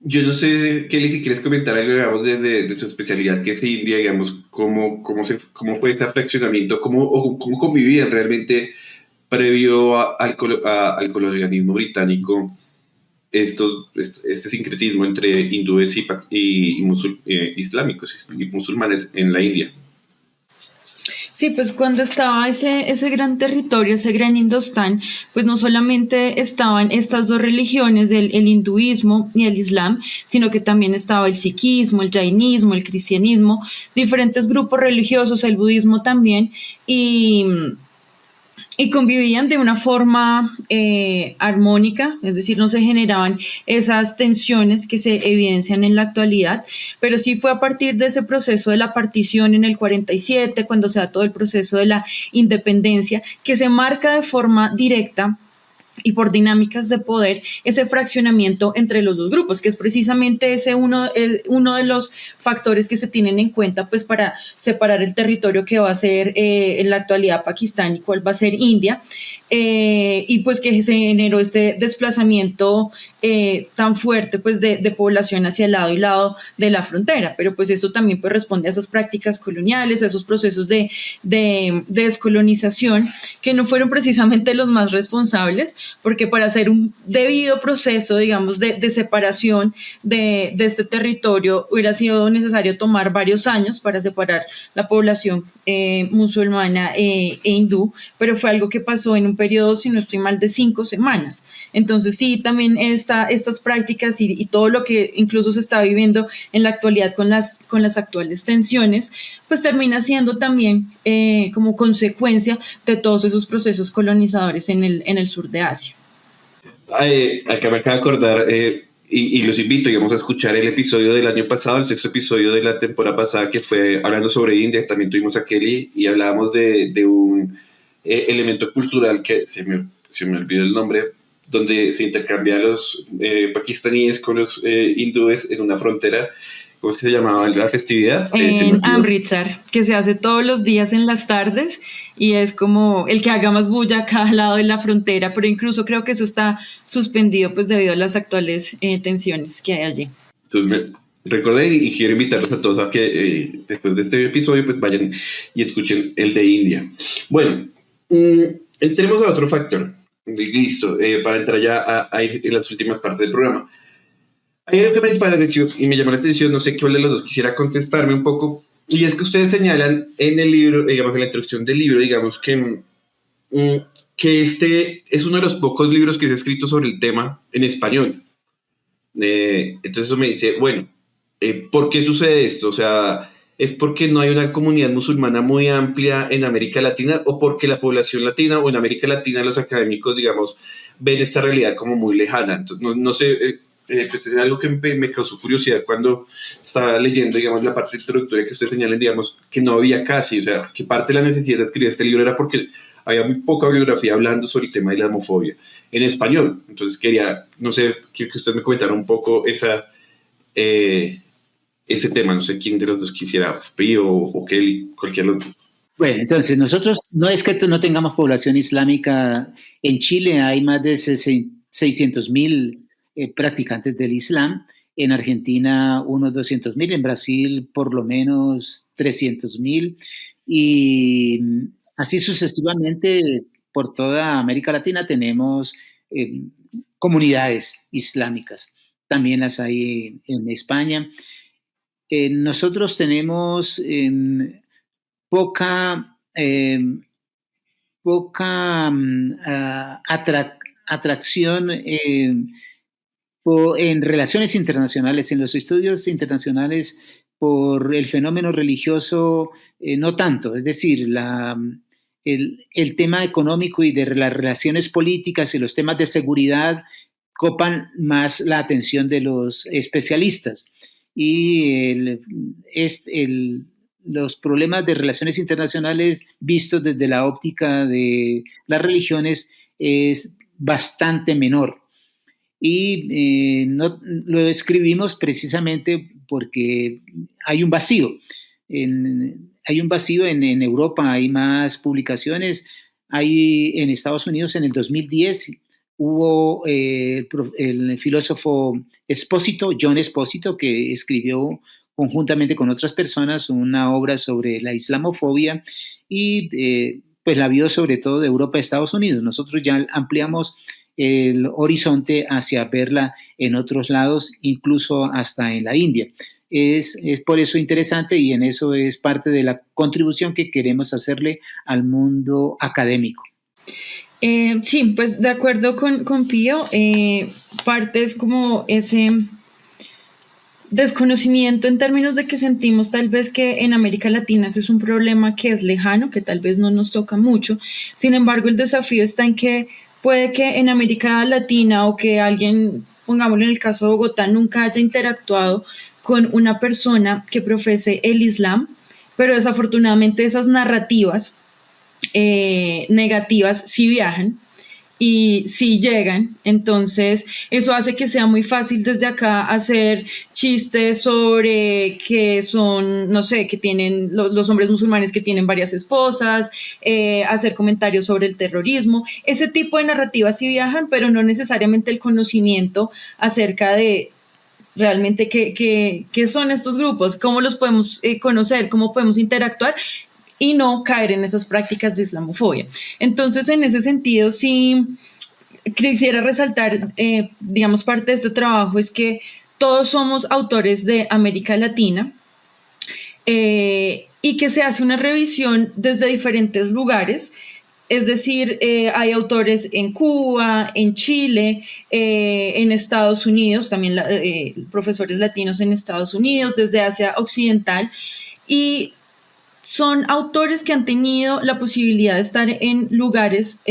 Yo no sé, Kelly, si quieres comentar algo, digamos, de tu especialidad, que es India, digamos, cómo fue ese fraccionamiento, cómo convivían realmente previo al colonialismo británico este sincretismo entre hindúes y islámicos y musulmanes en la India. Sí, pues cuando estaba ese gran territorio, ese gran Indostán, pues no solamente estaban estas dos religiones, el hinduismo y el islam, sino que también estaba el sikhismo, el jainismo, el cristianismo, diferentes grupos religiosos, el budismo también, y convivían de una forma armónica, es decir, no se generaban esas tensiones que se evidencian en la actualidad, pero sí fue a partir de ese proceso de la partición en el 47, cuando se da todo el proceso de la independencia, que se marca de forma directa y por dinámicas de poder ese fraccionamiento entre los dos grupos, que es precisamente uno de los factores que se tienen en cuenta pues para separar el territorio que va a ser en la actualidad Pakistán y cuál va a ser India, y pues que se generó este desplazamiento tan fuerte pues de población hacia el lado y lado de la frontera, pero pues esto también pues responde a esas prácticas coloniales, a esos procesos de descolonización que no fueron precisamente los más responsables, porque para hacer un debido proceso, digamos, de separación de este territorio hubiera sido necesario tomar varios años para separar la población musulmana e hindú, pero fue algo que pasó en un periodo, si no estoy mal, de 5 semanas. Entonces sí, también estas prácticas y todo lo que incluso se está viviendo en la actualidad con las actuales tensiones, pues termina siendo también como consecuencia de todos esos procesos colonizadores en el sur de Asia. Acá me acabo de acordar, y los invito, digamos, a escuchar el episodio del año pasado, el 6º episodio de la temporada pasada, que fue hablando sobre India. También tuvimos a Kelly y hablábamos de un elemento cultural que se me olvidó el nombre, donde se intercambian los pakistaníes con los hindúes en una frontera. ¿Cómo es que se llamaba la festividad? En Amritsar, que se hace todos los días en las tardes y es como el que haga más bulla a cada lado de la frontera, pero incluso creo que eso está suspendido pues debido a las actuales tensiones que hay allí. Entonces, recordé y quiero invitarlos a todos a que después de este episodio pues vayan y escuchen el de India. Bueno, entremos a otro factor. Listo, para entrar ya a ir en las últimas partes del programa. Hay algo que me pareció y me llamó la atención, no sé cuál de los dos quisiera contestarme un poco, y es que ustedes señalan en el libro, digamos, en la introducción del libro, digamos, que este es uno de los pocos libros que se ha escrito sobre el tema en español. Entonces eso me dice, bueno, ¿por qué sucede esto? O sea, ¿es porque no hay una comunidad musulmana muy amplia en América Latina o porque la población latina o en América Latina los académicos, digamos, ven esta realidad como muy lejana? Entonces, no sé, pues es algo que me causó curiosidad cuando estaba leyendo, digamos, la parte introductoria que ustedes señalan, digamos, que no había casi, o sea, que parte de la necesidad de escribir este libro era porque había muy poca bibliografía hablando sobre el tema de la homofobia en español. Entonces quería, no sé, que usted me comentara un poco ese tema. No sé quién de los dos quisiera, Pri o Kelly, cualquier otro. Bueno, entonces nosotros no es que no tengamos población islámica. En Chile hay más de 600.000 practicantes del Islam. En Argentina unos 200.000, en Brasil por lo menos 300.000 y así sucesivamente por toda América Latina tenemos comunidades islámicas. También las hay en España. Nosotros tenemos poca atracción en relaciones internacionales, en los estudios internacionales por el fenómeno religioso, no tanto. Es decir, el tema económico y de las relaciones políticas y los temas de seguridad copan más la atención de los especialistas. Y los problemas de relaciones internacionales vistos desde la óptica de las religiones es bastante menor. Y no, lo escribimos precisamente porque hay un vacío. Hay un vacío en Europa, hay más publicaciones. Hay en Estados Unidos en el 2010 hubo el filósofo John Espósito, que escribió conjuntamente con otras personas una obra sobre la islamofobia y pues la vio sobre todo de Europa a Estados Unidos. Nosotros ya ampliamos el horizonte hacia verla en otros lados, incluso hasta en la India. Es por eso interesante y en eso es parte de la contribución que queremos hacerle al mundo académico. Sí, pues de acuerdo con Pío, parte es como ese desconocimiento en términos de que sentimos tal vez que en América Latina ese es un problema que es lejano, que tal vez no nos toca mucho. Sin embargo, el desafío está en que puede que en América Latina o que alguien, pongámoslo en el caso de Bogotá, nunca haya interactuado con una persona que profese el Islam, pero desafortunadamente esas narrativas negativas sí viajan y sí llegan. Entonces eso hace que sea muy fácil desde acá hacer chistes sobre que son, no sé, que tienen los hombres musulmanes que tienen varias esposas, hacer comentarios sobre el terrorismo. Ese tipo de narrativas sí viajan, pero no necesariamente el conocimiento acerca de realmente qué son estos grupos, cómo los podemos conocer, cómo podemos interactuar y no caer en esas prácticas de islamofobia. Entonces, en ese sentido, sí quisiera resaltar, digamos, parte de este trabajo es que todos somos autores de América Latina y que se hace una revisión desde diferentes lugares. Es decir, hay autores en Cuba, en Chile, en Estados Unidos, también profesores latinos en Estados Unidos, desde Asia Occidental, y son autores que han tenido la posibilidad de estar en lugares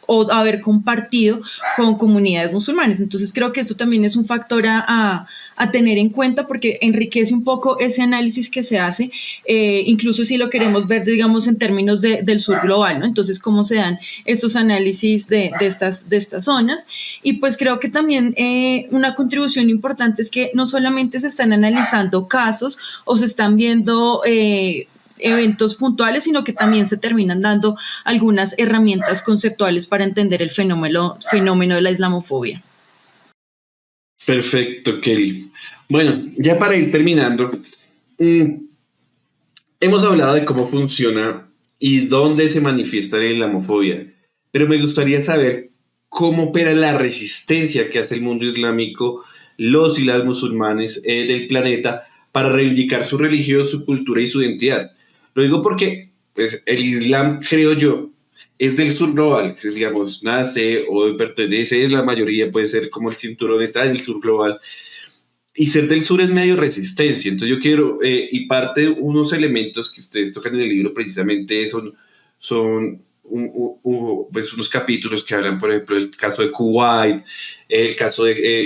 o haber compartido con comunidades musulmanes. Entonces creo que eso también es un factor a tener en cuenta porque enriquece un poco ese análisis que se hace, incluso si lo queremos ver, digamos, en términos del sur global, ¿no? Entonces, cómo se dan estos análisis de estas zonas. Y pues creo que también una contribución importante es que no solamente se están analizando casos o se están viendo eventos puntuales, sino que también se terminan dando algunas herramientas conceptuales para entender el fenómeno de la islamofobia. Perfecto, Kelly. Bueno, ya para ir terminando, hemos hablado de cómo funciona y dónde se manifiesta la islamofobia, pero me gustaría saber cómo opera la resistencia que hace el mundo islámico, los y las musulmanes del planeta para reivindicar su religión, su cultura y su identidad. Lo digo porque pues, el Islam, creo yo, es del sur global, digamos, nace o pertenece, la mayoría puede ser como el cinturón está del sur global, y ser del sur es medio resistencia. Entonces yo quiero, y parte de unos elementos que ustedes tocan en el libro precisamente son pues unos capítulos que hablan, por ejemplo, del caso de Kuwait, el caso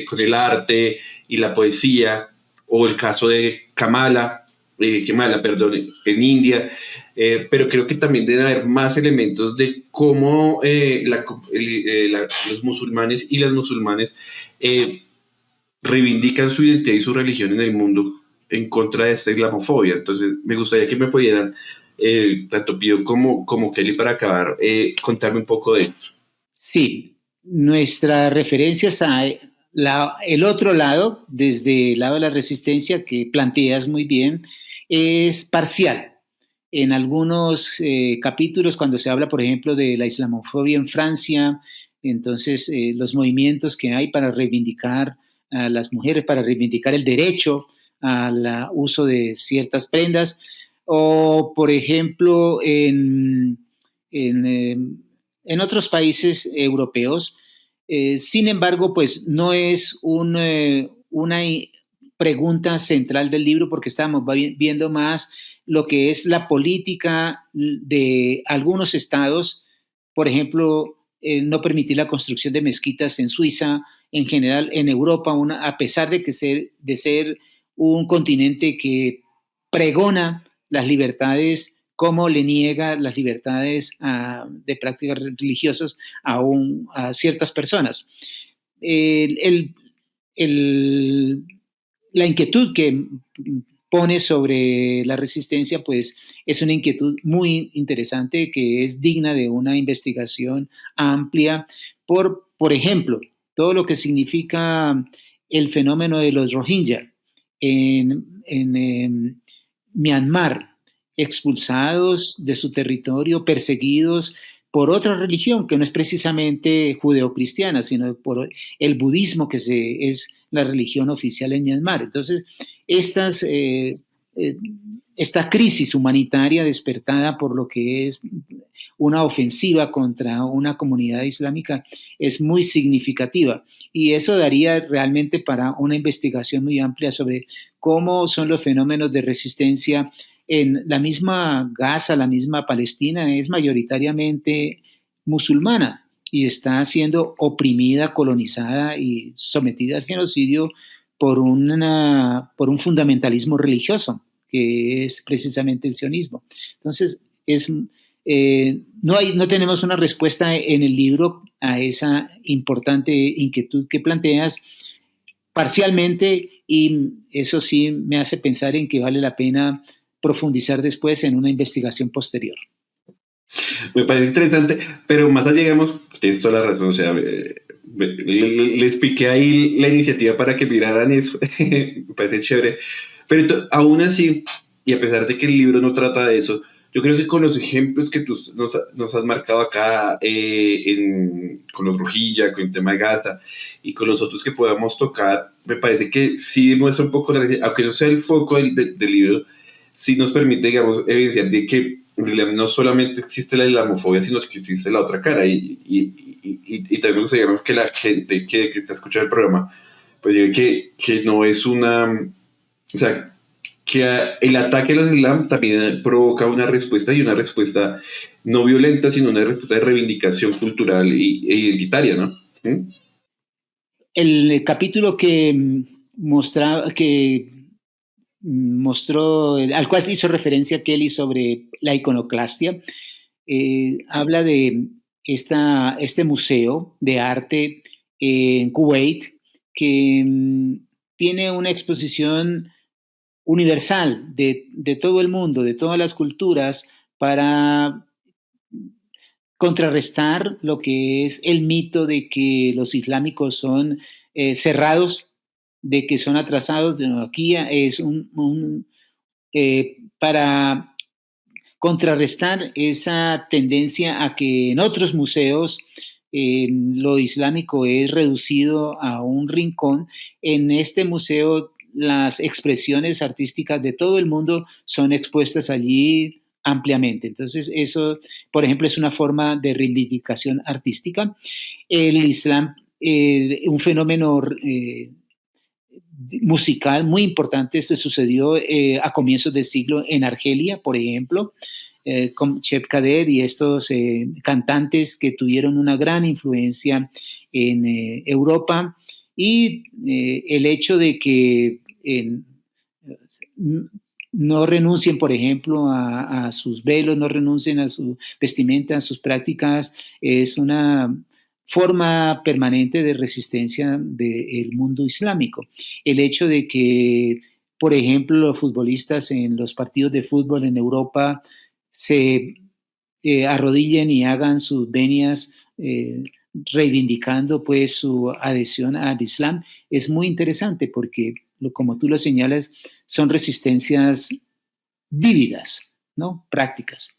con el arte y la poesía, o el caso de Kemala, perdón, en India, pero creo que también debe haber más elementos de cómo los musulmanes y las musulmanes reivindican su identidad y su religión en el mundo en contra de esta islamofobia. Entonces, me gustaría que me pudieran, tanto Pío como Kelly, para acabar, contarme un poco de esto. Sí, nuestras referencias a el otro lado, desde el lado de la resistencia que planteas muy bien, es parcial. En algunos capítulos, cuando se habla, por ejemplo, de la islamofobia en Francia, entonces los movimientos que hay para reivindicar a las mujeres, para reivindicar el derecho al uso de ciertas prendas, o por ejemplo en otros países europeos. Sin embargo, pues no es una pregunta central del libro porque estamos viendo más lo que es la política de algunos estados, por ejemplo, no permitir la construcción de mezquitas en Suiza, en general en Europa, a pesar de ser un continente que pregona las libertades, cómo le niega las libertades de prácticas religiosas a ciertas personas. La inquietud que pone sobre la resistencia, pues es una inquietud muy interesante que es digna de una investigación amplia por ejemplo, todo lo que significa el fenómeno de los Rohingya en Myanmar, expulsados de su territorio, perseguidos por otra religión que no es precisamente judeocristiana, sino por el budismo, que es la religión oficial en Myanmar. Entonces, esta crisis humanitaria despertada por lo que es una ofensiva contra una comunidad islámica es muy significativa y eso daría realmente para una investigación muy amplia sobre cómo son los fenómenos de resistencia en la misma Gaza, la misma Palestina, es mayoritariamente musulmana y está siendo oprimida, colonizada y sometida al genocidio por un fundamentalismo religioso, que es precisamente el sionismo. Entonces, no tenemos una respuesta en el libro a esa importante inquietud que planteas parcialmente, y eso sí me hace pensar en que vale la pena profundizar después en una investigación posterior. Me parece interesante, pero más allá, digamos, tienes toda la razón, o sea, les piqué ahí la iniciativa para que miraran eso, me parece chévere, pero aún así, y a pesar de que el libro no trata de eso, yo creo que con los ejemplos que tú nos has marcado acá, con los Rohingya, con el tema de Gaza, y con los otros que podamos tocar, me parece que sí muestra un poco, aunque no sea el foco del libro, sí nos permite, digamos, evidenciar de que no solamente existe la islamofobia, sino que existe la otra cara. Y también me gustaría que la gente que está escuchando el programa, pues diga que no es una... O sea, el ataque a los Islam también provoca una respuesta, y una respuesta no violenta, sino una respuesta de reivindicación cultural e identitaria, ¿no? ¿Mm? El capítulo mostró, al cual hizo referencia Kelly sobre la iconoclastia, habla de este museo de arte en Kuwait que tiene una exposición universal de todo el mundo, de todas las culturas, para contrarrestar lo que es el mito de que los islámicos son cerrados, de que son atrasados. De aquí es para contrarrestar esa tendencia a que en otros museos lo islámico es reducido a un rincón. En este museo las expresiones artísticas de todo el mundo son expuestas allí ampliamente. Entonces eso, por ejemplo, es una forma de reivindicación artística. El Islam, un fenómeno musical muy importante, se sucedió a comienzos del siglo en Argelia, por ejemplo, con Cheb Kader y estos cantantes que tuvieron una gran influencia en Europa, y el hecho de que no renuncien, por ejemplo, a sus velos, no renuncien a su vestimenta, a sus prácticas, es una forma permanente de resistencia del mundo islámico. El hecho de que, por ejemplo, los futbolistas en los partidos de fútbol en Europa se arrodillen y hagan sus venias reivindicando pues su adhesión al Islam, es muy interesante porque, como tú lo señalas, son resistencias vívidas, ¿no? Prácticas.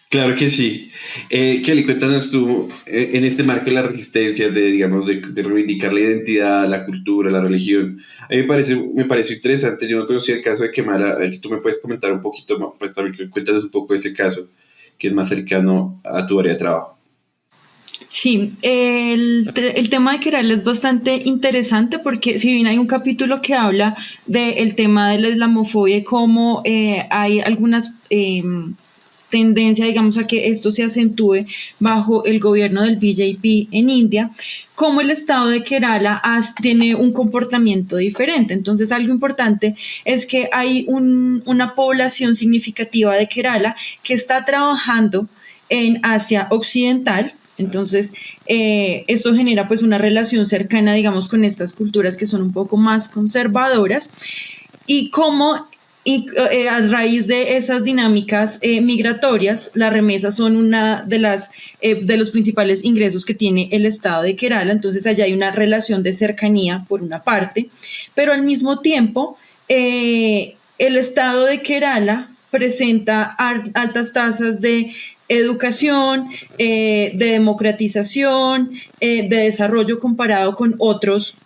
Claro que sí. Kelly, cuéntanos tú, en este marco de la resistencia, digamos, de reivindicar la identidad, la cultura, la religión. A mí me pareció interesante. Yo no conocía el caso de Kemala. Tú me puedes comentar un poquito más, pues también cuéntanos un poco de ese caso, que es más cercano a tu área de trabajo. Sí, el tema de Kerala es bastante interesante porque si bien hay un capítulo que habla del tema de la islamofobia y cómo hay algunas tendencias, digamos, a que esto se acentúe bajo el gobierno del BJP en India, como el estado de Kerala tiene un comportamiento diferente. Entonces, algo importante es que hay una población significativa de Kerala que está trabajando en Asia Occidental. Entonces, esto genera pues una relación cercana, digamos, con estas culturas que son un poco más conservadoras, y cómo a raíz de esas dinámicas migratorias, las remesas son una de los principales ingresos que tiene el estado de Kerala. Entonces, allá hay una relación de cercanía por una parte, pero al mismo tiempo, el estado de Kerala presenta altas tasas de educación, de democratización, de desarrollo comparado con otros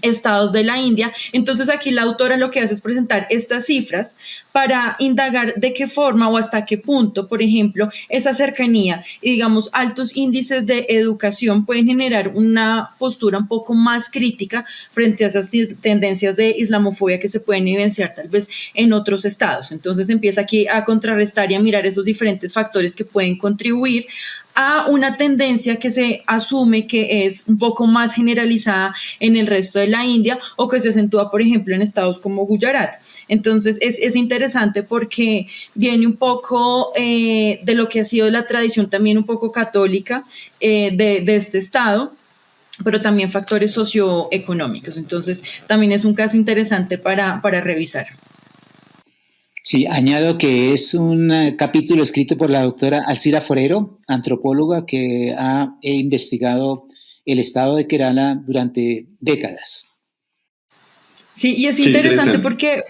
estados de la India. Entonces aquí la autora lo que hace es presentar estas cifras para indagar de qué forma o hasta qué punto, por ejemplo, esa cercanía y, digamos, altos índices de educación pueden generar una postura un poco más crítica frente a esas tendencias de islamofobia que se pueden evidenciar tal vez en otros estados. Entonces empieza aquí a contrarrestar y a mirar esos diferentes factores que pueden contribuir a una tendencia que se asume que es un poco más generalizada en el resto de la India, o que se acentúa, por ejemplo, en estados como Gujarat. Entonces es interesante porque viene un poco de lo que ha sido la tradición también un poco católica de este estado, pero también factores socioeconómicos. Entonces también es un caso interesante para revisar. Sí, añado que es un capítulo escrito por la doctora Alcira Forero, antropóloga que ha investigado el estado de Kerala durante décadas. Sí, y es interesante porque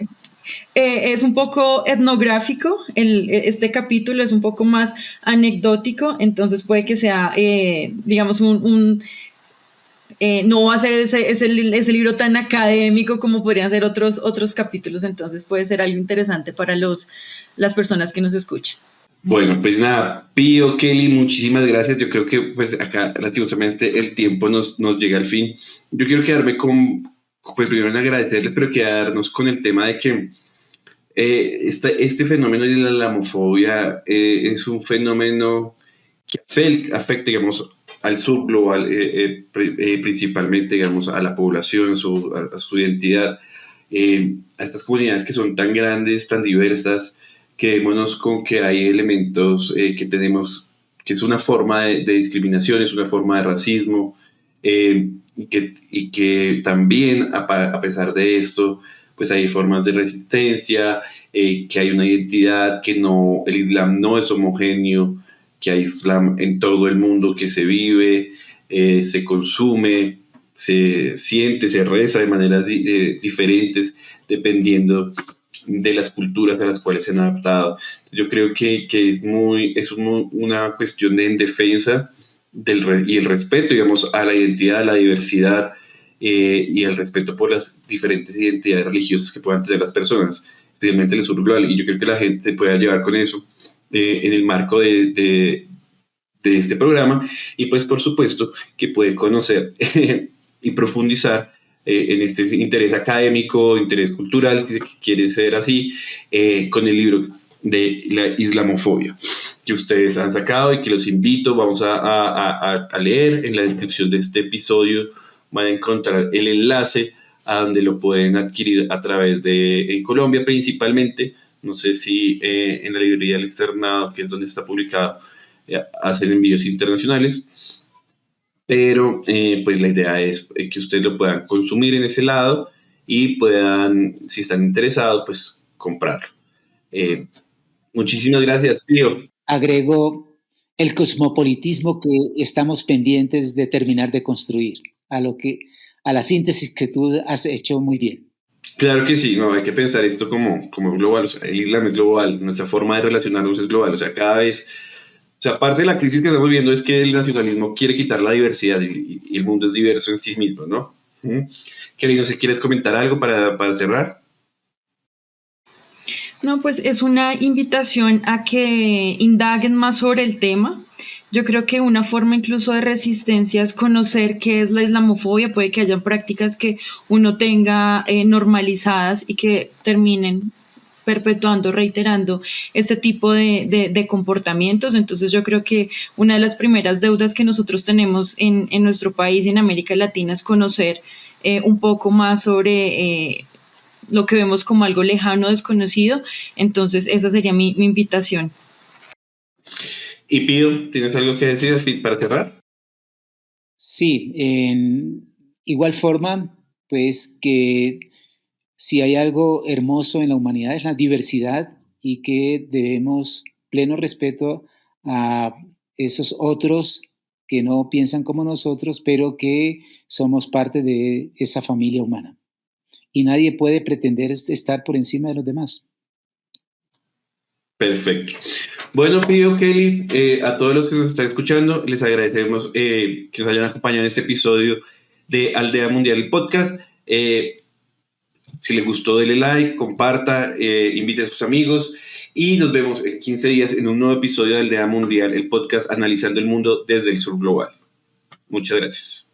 es un poco etnográfico, este capítulo es un poco más anecdótico, entonces puede que sea, digamos, no va a ser ese libro tan académico como podrían ser otros capítulos, entonces puede ser algo interesante para las personas que nos escuchan. Bueno, pues nada, Pío, Kelly, muchísimas gracias. Yo creo que pues acá lastimosamente el tiempo nos llega al fin. Yo quiero quedarme pues primero en agradecerles, pero quedarnos con el tema de que Este fenómeno de la islamofobia es un fenómeno que afecta, digamos, al subglobal, principalmente, digamos, a la población, a su identidad, a estas comunidades que son tan grandes, tan diversas, quedémonos con que hay elementos que tenemos, que es una forma de discriminación, es una forma de racismo, y que también, a pesar de esto, pues hay formas de resistencia, que hay una identidad, que no, el Islam no es homogéneo, que hay Islam en todo el mundo, que se vive, se consume, se siente, se reza de maneras diferentes, dependiendo de las culturas a las cuales se han adaptado. Yo creo que una cuestión de en defensa y el respeto, digamos, a la identidad, a la diversidad, y el respeto por las diferentes identidades religiosas que puedan tener las personas, especialmente en el sur global. Y yo creo que la gente se pueda llevar con eso en el marco de este programa, y pues por supuesto que puede conocer y profundizar en este interés académico, interés cultural, si quiere ser así, con el libro de la islamofobia que ustedes han sacado y que los invito, vamos a leer en la descripción de este episodio. Van a encontrar el enlace a donde lo pueden adquirir a través de, en Colombia principalmente, no sé si en la librería del Externado, que es donde está publicado, hacen envíos internacionales, pero pues la idea es que ustedes lo puedan consumir en ese lado y puedan, si están interesados, pues comprarlo. Muchísimas gracias, Pío. Agrego el cosmopolitismo que estamos pendientes de terminar de construir, a la síntesis que tú has hecho muy bien. Claro que sí, no, hay que pensar esto como global, o sea, el Islam es global, nuestra forma de relacionarnos es global, o sea, cada vez, o sea, parte de la crisis que estamos viendo es que el nacionalismo quiere quitar la diversidad y el mundo es diverso en sí mismo, ¿no? Kelly, no sé, ¿quieres comentar algo para cerrar? No, pues es una invitación a que indaguen más sobre el tema. Yo creo que una forma incluso de resistencia es conocer qué es la islamofobia. Puede que haya prácticas que uno tenga normalizadas y que terminen perpetuando, reiterando este tipo de comportamientos. Entonces yo creo que una de las primeras deudas que nosotros tenemos en nuestro país y en América Latina es conocer un poco más sobre lo que vemos como algo lejano, desconocido. Entonces esa sería mi invitación. Y Pío, ¿tienes algo que decir para cerrar? Sí, en igual forma, pues que si hay algo hermoso en la humanidad es la diversidad y que debemos pleno respeto a esos otros que no piensan como nosotros, pero que somos parte de esa familia humana. Y nadie puede pretender estar por encima de los demás. Perfecto. Bueno, Pío, Kelly, a todos los que nos están escuchando, les agradecemos que nos hayan acompañado en este episodio de Aldea Mundial, el podcast. Si les gustó, dele like, comparta, invite a sus amigos y nos vemos en 15 días en un nuevo episodio de Aldea Mundial, el podcast analizando el mundo desde el sur global. Muchas gracias.